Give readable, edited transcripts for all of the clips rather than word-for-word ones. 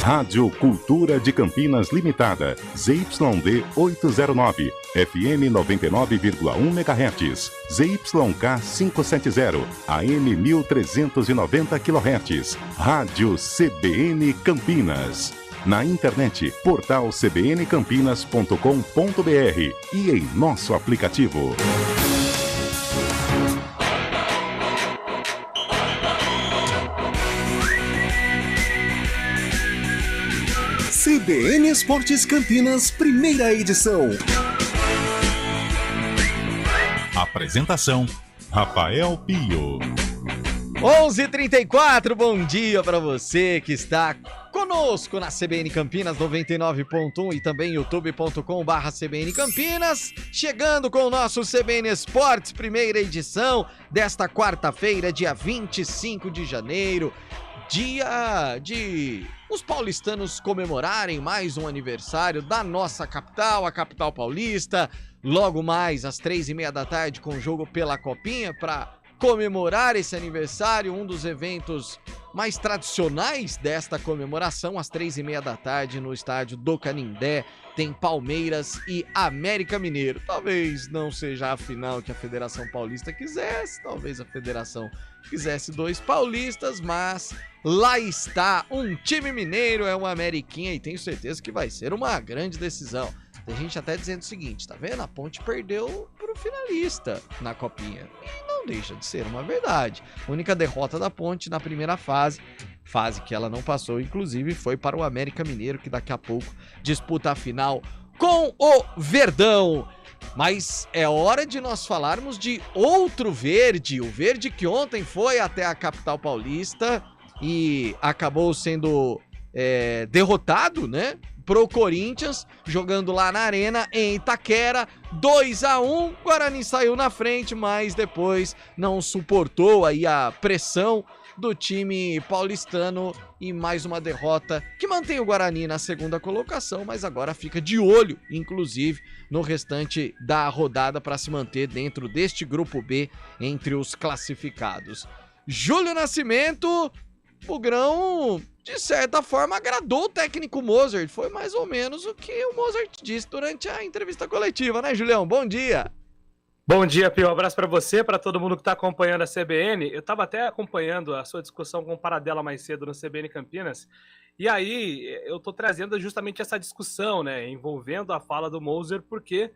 Rádio Cultura de Campinas Limitada, ZYD 809, FM 99,1 MHz, ZYK 570, AM 1390 kHz, Rádio CBN Campinas. Na internet, portal cbncampinas.com.br e em nosso aplicativo. CBN Esportes Campinas, primeira edição. Apresentação: Rafael Pio. 11h34, bom dia para você que está conosco na CBN Campinas 99.1 e também youtube.com/CBN Campinas, chegando com o nosso CBN Esportes, primeira edição desta quarta-feira, dia 25 de janeiro, dia de os paulistanos comemorarem mais um aniversário da nossa capital, a capital paulista, logo mais às 3h30 da tarde com o jogo pela Copinha para comemorar esse aniversário, um dos eventos mais tradicionais desta comemoração, às 3h30 da tarde no estádio do Canindé, tem Palmeiras e América Mineiro. Talvez não seja a final que a Federação Paulista quisesse, talvez a Federação quisesse dois paulistas, mas lá está um time mineiro, é uma Ameriquinha e tenho certeza que vai ser uma grande decisão. Tem gente até dizendo o seguinte, tá vendo? A Ponte perdeu pro finalista na Copinha. E não deixa de ser uma verdade. A única derrota da Ponte na primeira fase que ela não passou, inclusive, foi para o América Mineiro, que daqui a pouco disputa a final com o Verdão. Mas é hora de nós falarmos de outro verde, o verde que ontem foi até a capital paulista e acabou sendo derrotado, né? Pro Corinthians, jogando lá na Arena, em Itaquera, 2-1, Guarani saiu na frente, mas depois não suportou aí a pressão do time paulistano e mais uma derrota que mantém o Guarani na segunda colocação, mas agora fica de olho, inclusive, no restante da rodada para se manter dentro deste grupo B entre os classificados. Júlio Nascimento, o Grão, de certa forma, agradou o técnico Mozart. Foi mais ou menos o que o Mozart disse durante a entrevista coletiva, né, Julião? Bom dia! Bom dia, Pio. Um abraço para você, para todo mundo que está acompanhando a CBN. Eu estava até acompanhando a sua discussão com o Paradela mais cedo no CBN Campinas. E aí, eu estou trazendo justamente essa discussão, né, envolvendo a fala do Mozart, porque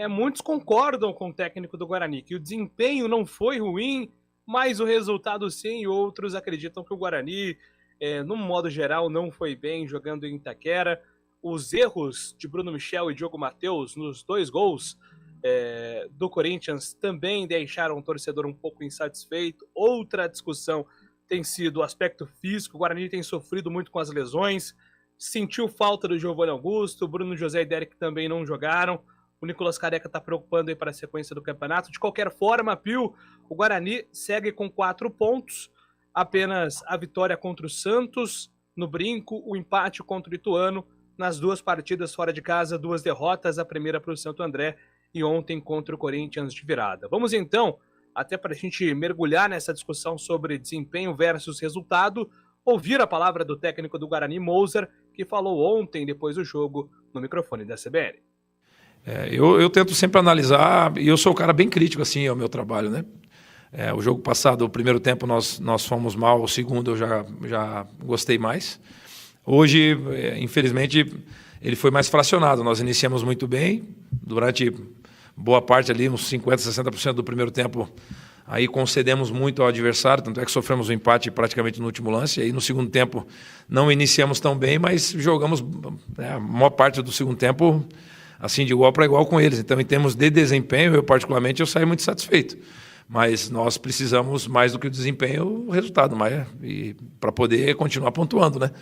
muitos concordam com o técnico do Guarani, que o desempenho não foi ruim, mas o resultado sim, e outros acreditam que o Guarani, no modo geral, não foi bem jogando em Itaquera. Os erros de Bruno Michel e Diogo Matheus nos dois gols do Corinthians também deixaram o torcedor um pouco insatisfeito. Outra discussão tem sido o aspecto físico. O Guarani tem sofrido muito com as lesões, sentiu falta do Giovanni Augusto, o Bruno José e Derek também não jogaram. O Nicolas Careca está preocupando aí para a sequência do campeonato. De qualquer forma, Pio, o Guarani segue com 4 pontos, apenas a vitória contra o Santos no Brinco, o empate contra o Ituano, nas 2 partidas fora de casa, 2 derrotas, a primeira para o Santo André e ontem contra o Corinthians de virada. Vamos então, até para a gente mergulhar nessa discussão sobre desempenho versus resultado, ouvir a palavra do técnico do Guarani, Mozart, que falou ontem, depois do jogo, no microfone da CBN. Eu tento sempre analisar, e eu sou um cara bem crítico assim ao meu trabalho, né? O jogo passado, o primeiro tempo nós fomos mal, o segundo eu já gostei mais. Hoje, infelizmente, ele foi mais fracionado. Nós iniciamos muito bem, durante boa parte ali, uns 50%, 60% do primeiro tempo, aí concedemos muito ao adversário, tanto é que sofremos um empate praticamente no último lance. E aí no segundo tempo não iniciamos tão bem, mas jogamos a maior parte do segundo tempo assim de igual para igual com eles. Então, em termos de desempenho, eu particularmente saí muito satisfeito. Mas nós precisamos mais do que o desempenho, o resultado, e para poder continuar pontuando, né?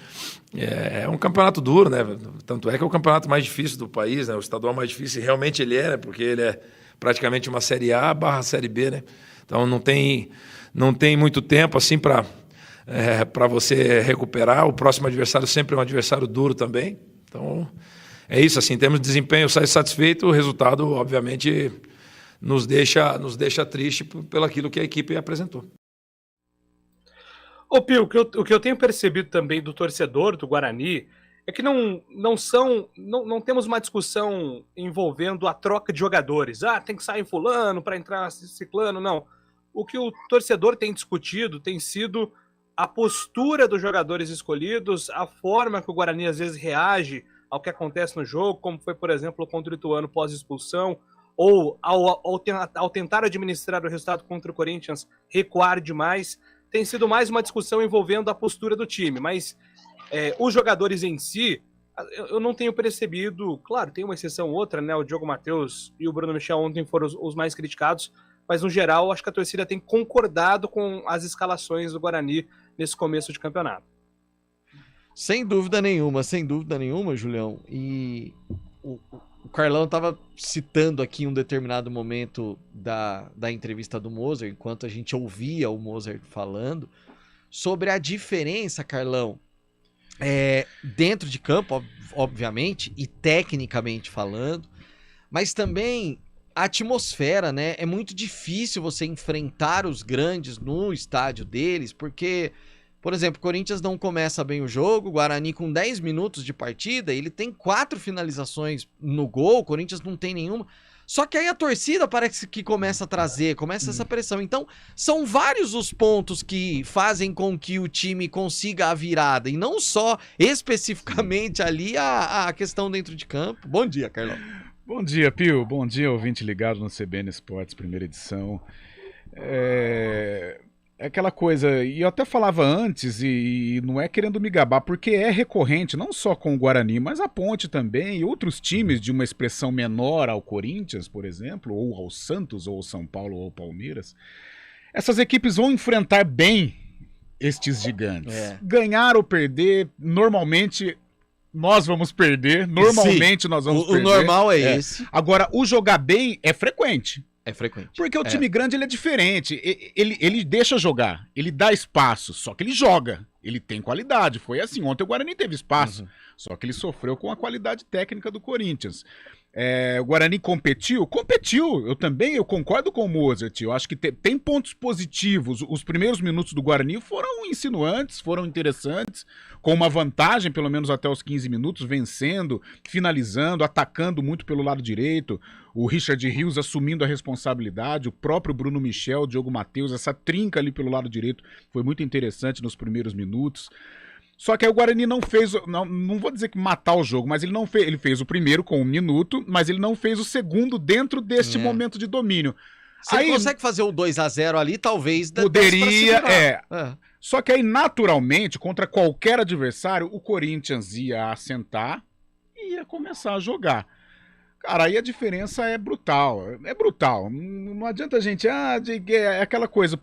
É um campeonato duro, né? Tanto é que é o campeonato mais difícil do país, né? O estadual mais difícil, realmente ele né? Porque ele é praticamente uma Série A / Série B, né? Então não tem muito tempo assim para você recuperar. O próximo adversário sempre é um adversário duro também. Então é isso, assim, em termos de desempenho, eu saio satisfeito. O resultado, obviamente, nos deixa triste pelo aquilo que a equipe apresentou. Ô, Pio, o que eu tenho percebido também do torcedor do Guarani é que não temos uma discussão envolvendo a troca de jogadores. Ah, tem que sair fulano para entrar ciclano, não. O que o torcedor tem discutido tem sido a postura dos jogadores escolhidos, a forma que o Guarani às vezes reage ao que acontece no jogo, como foi, por exemplo, contra o Ituano pós-expulsão, ou ao tentar administrar o resultado contra o Corinthians, recuar demais. Tem sido mais uma discussão envolvendo a postura do time, mas os jogadores em si, eu não tenho percebido, claro, tem uma exceção ou outra, né? O Diogo Matheus e o Bruno Michel ontem foram os mais criticados, mas no geral acho que a torcida tem concordado com as escalações do Guarani nesse começo de campeonato. Sem dúvida nenhuma, Julião. E o Carlão estava citando aqui um determinado momento da entrevista do Mozart, enquanto a gente ouvia o Mozart falando, sobre a diferença, Carlão, dentro de campo, obviamente, e tecnicamente falando, mas também a atmosfera, né? É muito difícil você enfrentar os grandes no estádio deles, porque, por exemplo, o Corinthians não começa bem o jogo, o Guarani com 10 minutos de partida, ele tem 4 finalizações no gol, o Corinthians não tem nenhuma. Só que aí a torcida parece que começa a trazer, começa essa pressão. Então, são vários os pontos que fazem com que o time consiga a virada, e não só especificamente ali a questão dentro de campo. Bom dia, Carlão. Bom dia, Pio. Bom dia, ouvinte ligado no CBN Esportes, primeira edição. É aquela coisa, e eu até falava antes, e não é querendo me gabar, porque é recorrente, não só com o Guarani, mas a Ponte também, e outros times de uma expressão menor ao Corinthians, por exemplo, ou ao Santos, ou ao São Paulo, ou ao Palmeiras. Essas equipes vão enfrentar bem estes gigantes. Ganhar ou perder, normalmente nós vamos perder, normalmente nós vamos perder. O normal é esse. Agora, o jogar bem é frequente. É frequente. Porque o time grande ele é diferente. Ele deixa jogar, ele dá espaço, só que ele joga. Ele tem qualidade. Foi assim. Ontem o Guarani teve espaço, só que ele sofreu com a qualidade técnica do Corinthians. O Guarani competiu? Competiu. Eu concordo com o Mozart. Eu acho que tem pontos positivos. Os primeiros minutos do Guarani foram insinuantes, foram interessantes, com uma vantagem, pelo menos até os 15 minutos, vencendo, finalizando, atacando muito pelo lado direito. O Richard Rios assumindo a responsabilidade, o próprio Bruno Michel, o Diogo Matheus, essa trinca ali pelo lado direito foi muito interessante nos primeiros minutos. Só que aí o Guarani não fez, não vou dizer que matar o jogo, mas ele fez o primeiro com 1 minuto, mas ele não fez o segundo dentro deste momento de domínio. Se ele consegue fazer o 2-0 ali, talvez... Poderia, Só que aí, naturalmente, contra qualquer adversário, o Corinthians ia assentar e ia começar a jogar. Cara, aí a diferença é brutal. É brutal. Não adianta a gente... é aquela coisa,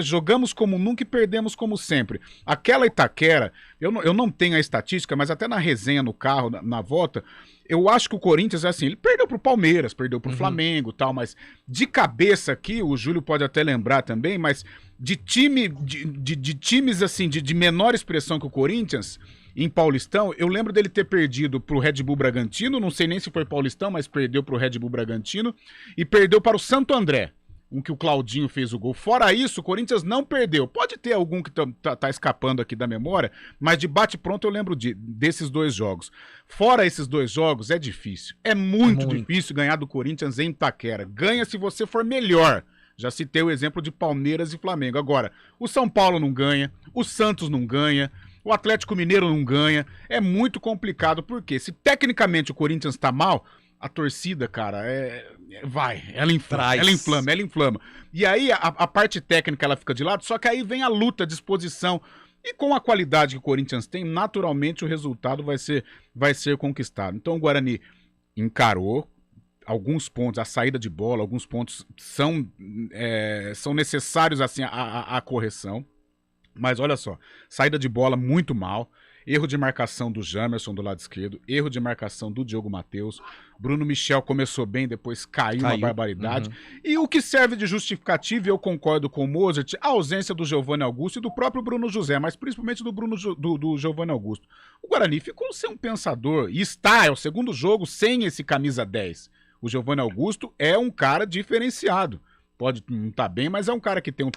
jogamos como nunca e perdemos como sempre. Aquela Itaquera, eu não tenho a estatística, mas até na resenha no carro, na volta, eu acho que o Corinthians, assim, ele perdeu pro Palmeiras, perdeu pro Flamengo e tal, mas de cabeça aqui, o Júlio pode até lembrar também, mas de times, assim, de menor expressão que o Corinthians... Em Paulistão, eu lembro dele ter perdido pro Red Bull Bragantino, não sei nem se foi Paulistão, mas perdeu pro Red Bull Bragantino, e perdeu para o Santo André, que o Claudinho fez o gol. Fora isso, o Corinthians não perdeu. Pode ter algum que tá escapando aqui da memória, mas de bate-pronto eu lembro desses 2 jogos. Fora esses 2 jogos, é difícil. É muito difícil ganhar do Corinthians em Itaquera. Ganha se você for melhor. Já citei o exemplo de Palmeiras e Flamengo. Agora, o São Paulo não ganha, o Santos não ganha, o Atlético Mineiro não ganha. É muito complicado, porque se tecnicamente o Corinthians tá mal, a torcida, cara, ela inflama. E aí a parte técnica ela fica de lado, só que aí vem a luta, a disposição. E com a qualidade que o Corinthians tem, naturalmente o resultado vai ser conquistado. Então o Guarani encarou alguns pontos, a saída de bola, alguns pontos são necessários assim a correção. Mas olha só, saída de bola muito mal, erro de marcação do Jamerson do lado esquerdo, erro de marcação do Diogo Matheus, Bruno Michel começou bem, depois caiu uma barbaridade. E o que serve de justificativa, e eu concordo com o Mozart, a ausência do Giovanni Augusto e do próprio Bruno José, mas principalmente do Giovanni Augusto. O Guarani ficou sem um pensador, e é o segundo jogo sem esse camisa 10. O Giovanni Augusto é um cara diferenciado. pode não estar bem, mas é um cara que tem um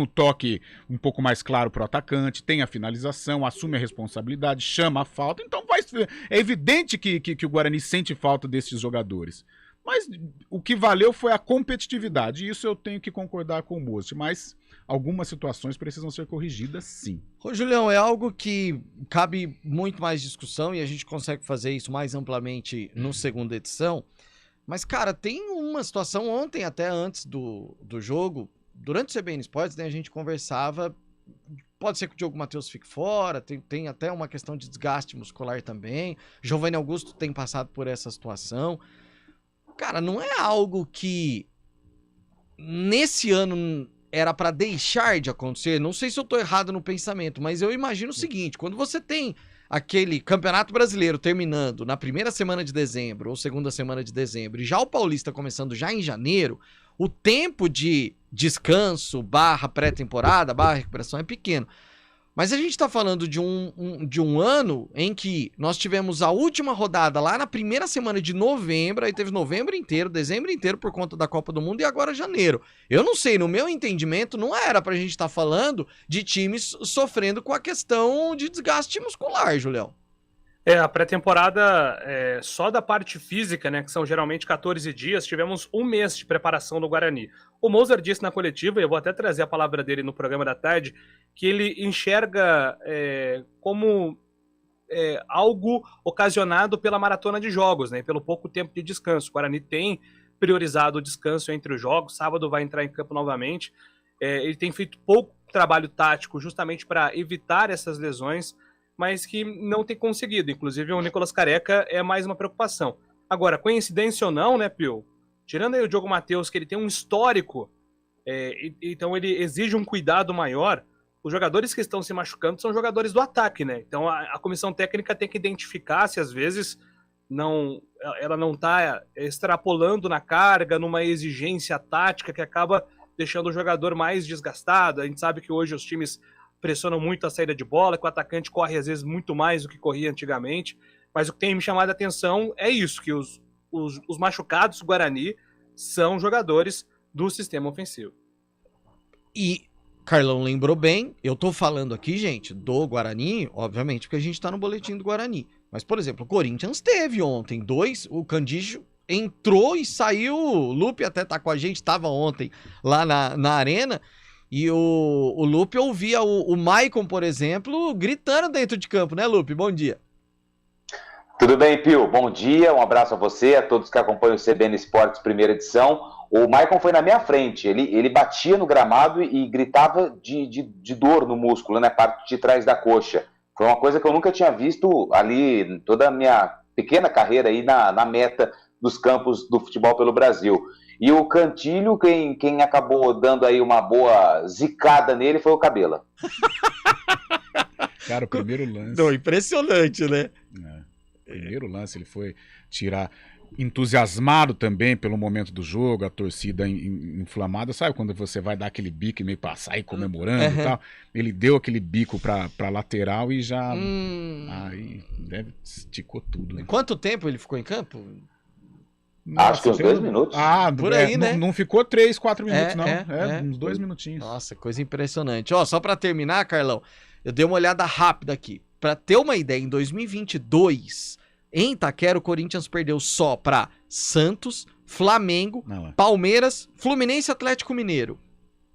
toque um pouco mais claro pro atacante, tem a finalização, assume a responsabilidade, chama a falta, então é evidente que o Guarani sente falta desses jogadores. Mas o que valeu foi a competitividade, e isso eu tenho que concordar com o Most, mas algumas situações precisam ser corrigidas, sim. Ô, Julião, é algo que cabe muito mais discussão e a gente consegue fazer isso mais amplamente no segunda edição. Mas, cara, tem uma situação ontem, até antes do jogo, durante o CBN Sports, né, a gente conversava, pode ser que o Diogo Matheus fique fora, tem até uma questão de desgaste muscular também, Giovanni Augusto tem passado por essa situação. Cara, não é algo que nesse ano era pra deixar de acontecer? Não sei se eu tô errado no pensamento, mas eu imagino o seguinte, quando você tem aquele Campeonato Brasileiro terminando na primeira semana de dezembro ou segunda semana de dezembro e já o Paulista começando já em janeiro, o tempo de descanso / pré-temporada / recuperação é pequeno. Mas a gente tá falando de um ano em que nós tivemos a última rodada lá na primeira semana de novembro, aí teve novembro inteiro, dezembro inteiro por conta da Copa do Mundo e agora janeiro. Eu não sei, no meu entendimento, não era pra gente estar falando de times sofrendo com a questão de desgaste muscular, Julião. A pré-temporada, só da parte física, né, que são geralmente 14 dias, tivemos um mês de preparação no Guarani. O Moser disse na coletiva, e eu vou até trazer a palavra dele no programa da tarde, que ele enxerga como algo ocasionado pela maratona de jogos, né, pelo pouco tempo de descanso. O Guarani tem priorizado o descanso entre os jogos, sábado vai entrar em campo novamente. Ele tem feito pouco trabalho tático justamente para evitar essas lesões, mas que não tem conseguido. Inclusive, o Nicolas Careca é mais uma preocupação. Agora, coincidência ou não, né, Pio? Tirando aí o Diogo Matheus, que ele tem um histórico, então ele exige um cuidado maior, os jogadores que estão se machucando são jogadores do ataque, né? Então, a comissão técnica tem que identificar se, às vezes, ela não está extrapolando na carga, numa exigência tática que acaba deixando o jogador mais desgastado. A gente sabe que hoje os times pressionam muito a saída de bola, que o atacante corre às vezes muito mais do que corria antigamente, mas o que tem me chamado a atenção é isso, que os machucados do Guarani são jogadores do sistema ofensivo. E Carlão lembrou bem, eu tô falando aqui, gente, do Guarani, obviamente, porque a gente tá no boletim do Guarani, mas, por exemplo, o Corinthians teve ontem o Candicho entrou e saiu, o Lupe até tá com a gente, tava ontem lá na arena. E o Lupe ouvia o Maicon, por exemplo, gritando dentro de campo, né, Lupe? Bom dia. Tudo bem, Pio? Bom dia, um abraço a você, a todos que acompanham o CBN Esportes primeira edição. O Maicon foi na minha frente, ele batia no gramado e gritava de dor no músculo, né, parte de trás da coxa. Foi uma coisa que eu nunca tinha visto ali em toda a minha pequena carreira aí na meta dos campos do futebol pelo Brasil. E o Cantilho, quem acabou dando aí uma boa zicada nele foi o Cabela. Cara, o primeiro lance... Não, impressionante, né? Primeiro lance, ele foi tirar... Entusiasmado também pelo momento do jogo, a torcida inflamada. Sabe quando você vai dar aquele bico e meio pra sair comemorando e tal? Ele deu aquele bico pra lateral e já... Aí esticou tudo, né? Quanto tempo ele ficou em campo? Nossa, acho que uns 2 minutos. Por aí, né? Não ficou 3, 4 minutos, não. Uns 2 minutinhos. Nossa, coisa impressionante. Ó, só pra terminar, Carlão, eu dei uma olhada rápida aqui. Pra ter uma ideia, em 2022, em Itaquera, o Corinthians perdeu só pra Santos, Flamengo, Palmeiras, Fluminense e Atlético Mineiro.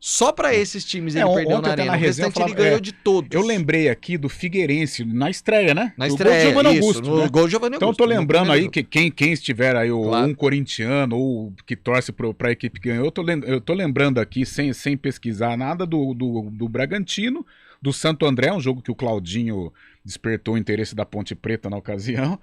Só pra esses times ele perdeu na arena. O restante ele ganhou de todos. Eu lembrei aqui do Figueirense na estreia, né? Na estreia, gol de Giovanni Augusto, no gol de Giovanni Augusto. Então eu tô lembrando aí que quem estiver aí, um corintiano ou que torce pra equipe que ganhou, eu tô lembrando aqui, sem pesquisar nada, do Bragantino, do Santo André, um jogo que o Claudinho despertou o interesse da Ponte Preta na ocasião,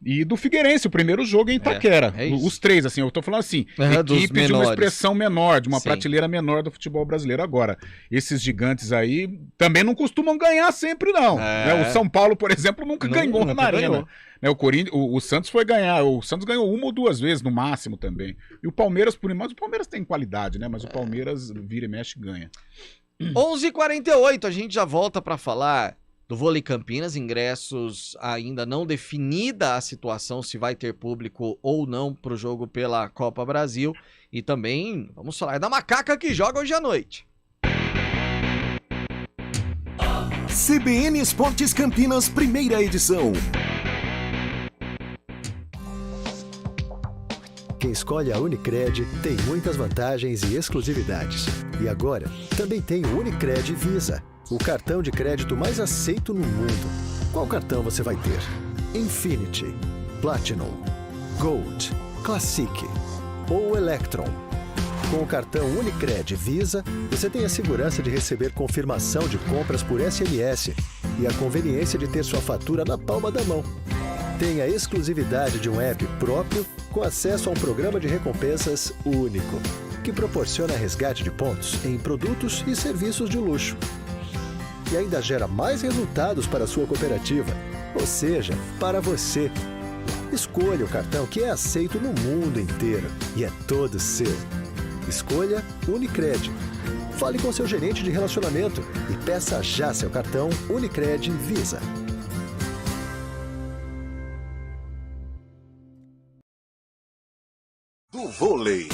e do Figueirense, o primeiro jogo em Itaquera. Os três, assim, eu tô falando assim, equipes de uma expressão menor, de uma prateleira menor do futebol brasileiro. Agora, esses gigantes aí também não costumam ganhar sempre, não. Né? O São Paulo, por exemplo, nunca ganhou na arena. Né? O Santos foi ganhar, o Santos ganhou 1 ou 2 vezes no máximo também. E o Palmeiras, por enquanto, o Palmeiras tem qualidade, né? Mas o Palmeiras vira e mexe e ganha. 11h48, a gente já volta pra falar do Vôlei Campinas, ingressos ainda não definida a situação se vai ter público ou não para o jogo pela Copa Brasil. E também vamos falar da macaca que joga hoje à noite. CBN Esportes Campinas, primeira edição. Quem escolhe a Unicred tem muitas vantagens e exclusividades. E agora, também tem o Unicred Visa, o cartão de crédito mais aceito no mundo. Qual cartão você vai ter? Infinity, Platinum, Gold, Classic ou Electron? Com o cartão Unicred Visa, você tem a segurança de receber confirmação de compras por SMS e a conveniência de ter sua fatura na palma da mão. Tem a exclusividade de um app próprio com acesso a um programa de recompensas único, que proporciona resgate de pontos em produtos e serviços de luxo. E ainda gera mais resultados para a sua cooperativa, ou seja, para você. Escolha o cartão que é aceito no mundo inteiro e é todo seu. Escolha Unicred. Fale com seu gerente de relacionamento e peça já seu cartão Unicred Visa. Do vôlei.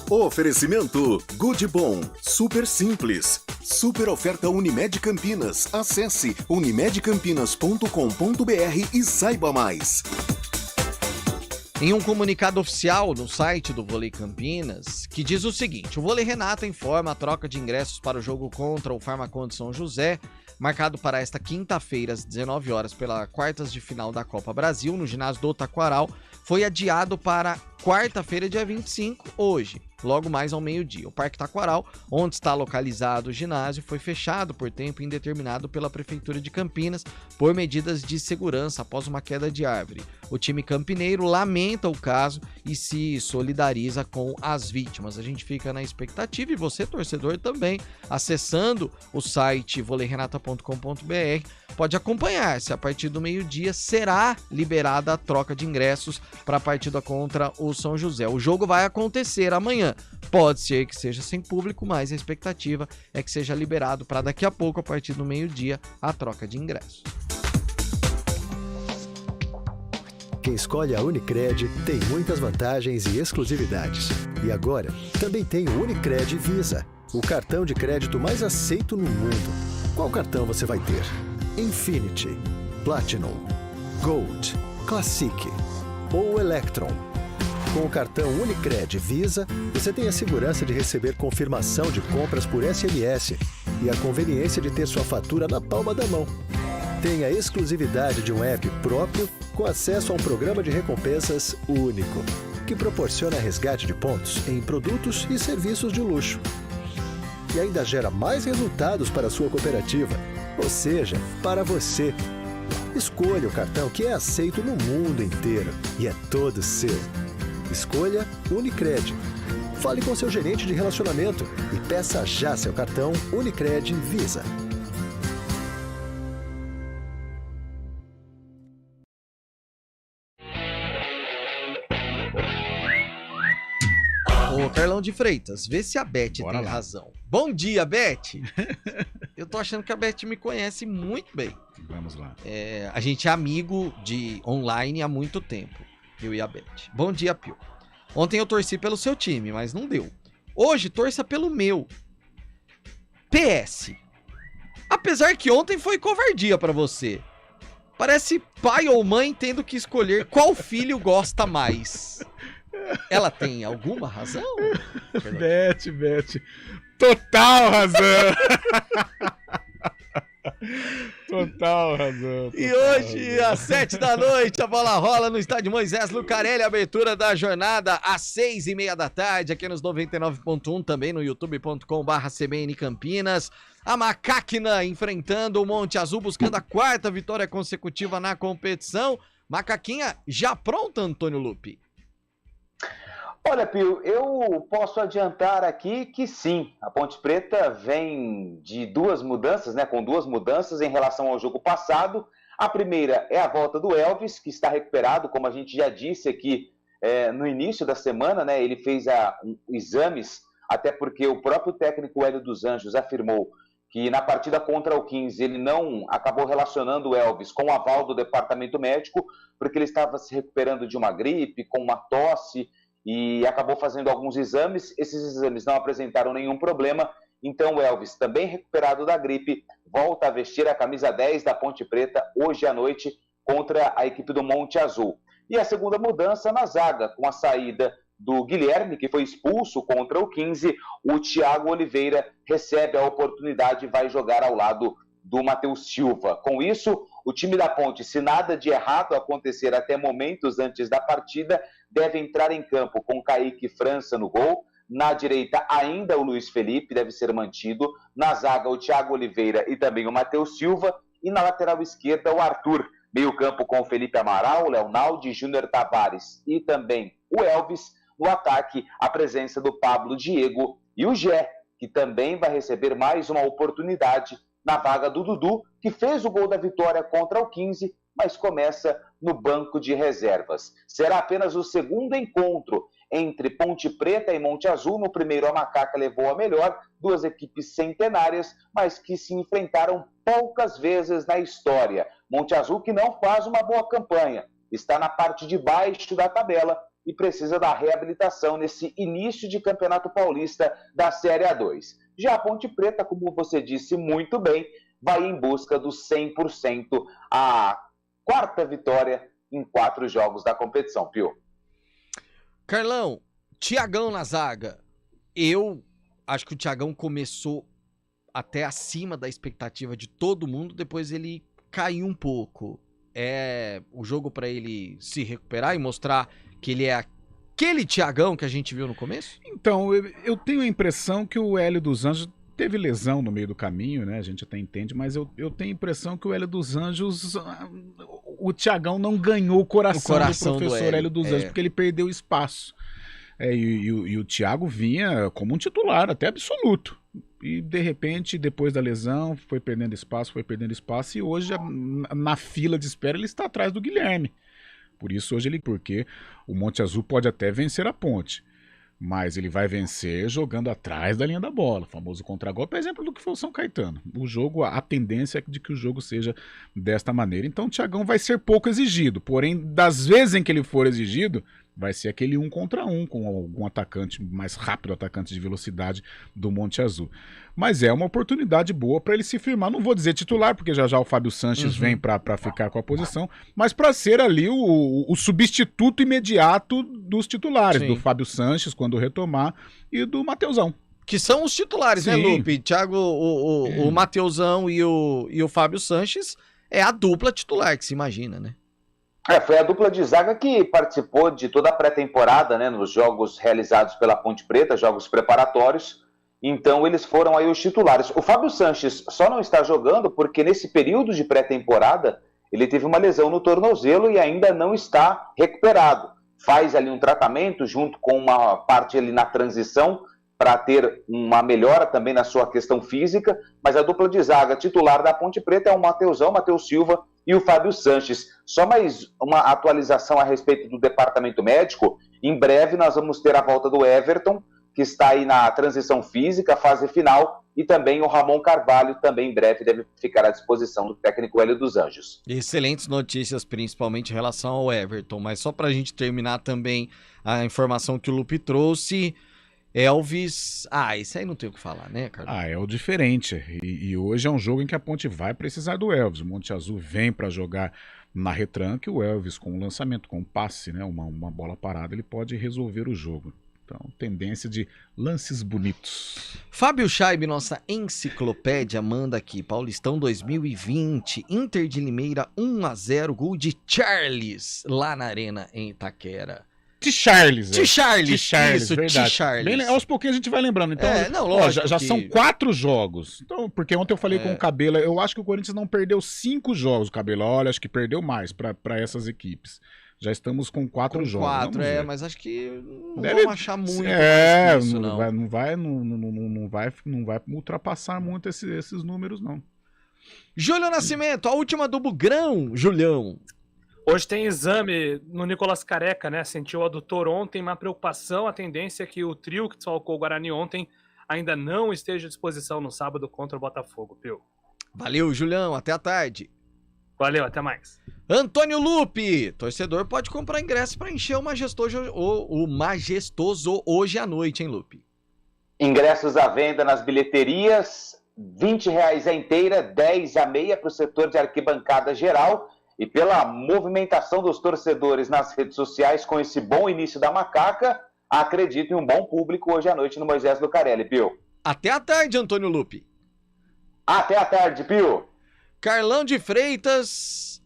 Oferecimento Good Bom. Super simples. Super oferta Unimed Campinas. Acesse unimedcampinas.com.br e saiba mais. Em um comunicado oficial no site do Vôlei Campinas, que diz o seguinte: o Vôlei Renata informa a troca de ingressos para o jogo contra o Farmaconde São José, marcado para esta quinta-feira às 19 horas pela quartas de final da Copa Brasil, no ginásio do Taquaral, foi adiado para quarta-feira, dia 25, hoje, logo mais ao meio-dia. O Parque Taquaral, onde está localizado o ginásio, foi fechado por tempo indeterminado pela Prefeitura de Campinas por medidas de segurança após uma queda de árvore. O time campineiro lamenta o caso e se solidariza com as vítimas. A gente fica na expectativa, e você, torcedor, também, acessando o site voleirenata.com.br, pode acompanhar se a partir do meio-dia será liberada a troca de ingressos para a partida contra o São José. O jogo vai acontecer amanhã. Pode ser que seja sem público, mas a expectativa é que seja liberado para daqui a pouco, a partir do meio-dia, a troca de ingressos. Quem escolhe a Unicred tem muitas vantagens e exclusividades. E agora, também tem o Unicred Visa, o cartão de crédito mais aceito no mundo. Qual cartão você vai ter? Infinity, Platinum, Gold, Classic ou Electron? Com o cartão Unicred Visa, você tem a segurança de receber confirmação de compras por SMS e a conveniência de ter sua fatura na palma da mão. Tem a exclusividade de um app próprio com acesso a um programa de recompensas único, que proporciona resgate de pontos em produtos e serviços de luxo. E ainda gera mais resultados para a sua cooperativa, ou seja, para você. Escolha o cartão que é aceito no mundo inteiro e é todo seu. Escolha Unicred. Fale com seu gerente de relacionamento e peça já seu cartão Unicred Visa. Ô, Carlão de Freitas, vê se a Beth tem razão. Bom dia, Beth! Eu tô achando que a Beth me conhece muito bem. Vamos lá. A gente é amigo de online há muito tempo, eu e a Beth. Bom dia, Pio. Ontem eu torci pelo seu time, mas não deu. Hoje, torça pelo meu. PS. Apesar que ontem foi covardia pra você. Parece pai ou mãe tendo que escolher qual filho gosta mais. Ela tem alguma razão? Beth. Total razão. Total razão. E hoje, às 7 da noite, a bola rola no estádio Moisés Lucarelli, abertura da jornada às 6:30 da tarde, aqui nos 99.1, também no youtube.com/CBN Campinas. A Macaquina enfrentando o Monte Azul, buscando a 4ª vitória consecutiva na competição. Macaquinha já pronta, Antônio Lupi? Olha, Pio, eu posso adiantar aqui que sim, a Ponte Preta vem de duas mudanças, né, com duas mudanças em relação ao jogo passado. A primeira é a volta do Elvis, que está recuperado, como a gente já disse aqui no início da semana, né, ele fez exames, até porque o próprio técnico Hélio dos Anjos afirmou que na partida contra o 15 ele não acabou relacionando o Elvis com o aval do departamento médico, porque ele estava se recuperando de uma gripe, com uma tosse, e acabou fazendo alguns exames. Esses exames não apresentaram nenhum problema. Então o Elvis, também recuperado da gripe, volta a vestir a camisa 10 da Ponte Preta hoje à noite contra a equipe do Monte Azul. E a segunda mudança na zaga, com a saída do Guilherme, que foi expulso contra o 15, o Thiago Oliveira recebe a oportunidade e vai jogar ao lado do Matheus Silva. Com isso, o time da Ponte, se nada de errado acontecer até momentos antes da partida, deve entrar em campo com Kaique França no gol. Na direita, ainda o Luiz Felipe deve ser mantido. Na zaga, o Thiago Oliveira e também o Matheus Silva. E na lateral esquerda, o Arthur. Meio campo com o Felipe Amaral, Leonaldi, Júnior Tavares e também o Elvis. No ataque, a presença do Pablo Diego e o Gé, que também vai receber mais uma oportunidade na vaga do Dudu, que fez o gol da vitória contra o 15, mas começa no banco de reservas. Será apenas o segundo encontro entre Ponte Preta e Monte Azul. No primeiro, a Macaca levou a melhor, duas equipes centenárias, mas que se enfrentaram poucas vezes na história. Monte Azul que não faz uma boa campanha, está na parte de baixo da tabela e precisa da reabilitação nesse início de Campeonato Paulista da Série A2. Já a Ponte Preta, como você disse muito bem, vai em busca do 100%, a quarta vitória em 4 jogos da competição, Pio. Carlão, Thiagão na zaga. Eu acho que o Thiagão começou até acima da expectativa de todo mundo, depois ele caiu um pouco. É o jogo para ele se recuperar e mostrar que ele é aquele Thiagão que a gente viu no começo? Então, eu tenho a impressão que o Hélio dos Anjos teve lesão no meio do caminho, né? A gente até entende, mas eu tenho a impressão que o Hélio dos Anjos, o Thiagão não ganhou o coração do professor Hélio dos Anjos, porque ele perdeu espaço. E o Thiago vinha como um titular, até absoluto. E, de repente, depois da lesão, foi perdendo espaço, e hoje, na fila de espera, ele está atrás do Guilherme. Por isso, hoje, porque o Monte Azul pode até vencer a Ponte, mas ele vai vencer jogando atrás da linha da bola, o famoso contragolpe, por exemplo, do que foi o São Caetano. O jogo, a tendência é de que o jogo seja desta maneira. Então, o Thiagão vai ser pouco exigido, porém, das vezes em que ele for exigido, vai ser aquele 1 contra 1 com algum atacante mais rápido, atacante de velocidade do Monte Azul. Mas é uma oportunidade boa para ele se firmar. Não vou dizer titular, porque já o Fábio Sanches vem para ficar com a posição, mas para ser ali o substituto imediato dos titulares, do Fábio Sanches, quando retomar, e do Mateusão. Que são os titulares, né, Lupe? Thiago, o Mateusão e o Fábio Sanches é a dupla titular que se imagina, né? Foi a dupla de zaga que participou de toda a pré-temporada, né, nos jogos realizados pela Ponte Preta, jogos preparatórios. Então eles foram aí os titulares. O Fábio Sanches só não está jogando porque nesse período de pré-temporada ele teve uma lesão no tornozelo e ainda não está recuperado. Faz ali um tratamento junto com uma parte ali na transição para ter uma melhora também na sua questão física, mas a dupla de zaga titular da Ponte Preta é o Mateusão, Matheus Silva e o Fábio Sanches. Só mais uma atualização a respeito do departamento médico. Em breve nós vamos ter a volta do Everton, que está aí na transição física, fase final, e também o Ramon Carvalho, também em breve deve ficar à disposição do técnico Hélio dos Anjos. Excelentes notícias, principalmente em relação ao Everton, mas só para a gente terminar também a informação que o Lupe trouxe, Elvis... isso aí não tem o que falar, né, Carlos? É o diferente, e hoje é um jogo em que a Ponte vai precisar do Elvis. O Monte Azul vem para jogar na retranca, e o Elvis com o lançamento, com o passe, né, uma bola parada, ele pode resolver o jogo. Então, tendência de lances bonitos. Fábio Chaib, nossa enciclopédia, manda aqui. Paulistão 2020, Inter de Limeira 1-0, gol de Charles, lá na Arena em Itaquera. T-Charles, isso, verdade. T-Charles. Aos pouquinhos a gente vai lembrando. Então, lógico já são 4 jogos. Então, porque ontem eu falei com o Cabela, eu acho que o Corinthians não perdeu 5 jogos, Cabela. Olha, acho que perdeu mais para essas equipes. Já estamos com 4 jogos. 4, mas acho que não vamos achar muito mais isso, não. Não vai ultrapassar muito esses números, não. Júlio Nascimento, a última do Bugrão, Julião. Hoje tem exame no Nicolas Careca, né? Sentiu o adutor ontem, uma preocupação, a tendência é que o trio que desfalcou o Guarani ontem ainda não esteja à disposição no sábado contra o Botafogo, Pio. Valeu, Julião, até a tarde. Valeu, até mais. Antônio Lupe, torcedor pode comprar ingresso para encher o Majestoso hoje à noite, hein, Lupe? Ingressos à venda nas bilheterias, R$20 a inteira, 10 a meia para o setor de arquibancada geral. E pela movimentação dos torcedores nas redes sociais com esse bom início da macaca, acredito em um bom público hoje à noite no Moisés Lucarelli, Pio. Até à tarde, Antônio Lupe. Até à tarde, Pio. Carlão de Freitas,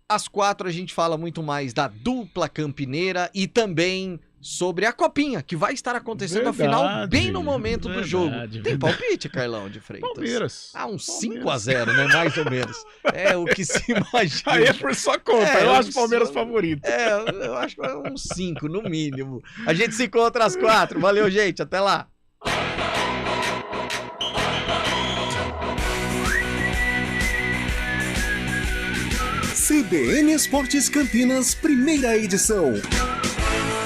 às 4 a gente fala muito mais da dupla campineira e também sobre a copinha, que vai estar acontecendo afinal bem no momento do jogo. Tem palpite, Carlão de Freitas? Palmeiras. Uns 5-0, né? Mais ou menos. É o que se imagina. Aí é por sua conta, eu acho o Palmeiras favorito. Eu acho que é uns 5, no mínimo. A gente se encontra às 4. Valeu, gente. Até lá. CBN Esportes Campinas, primeira edição.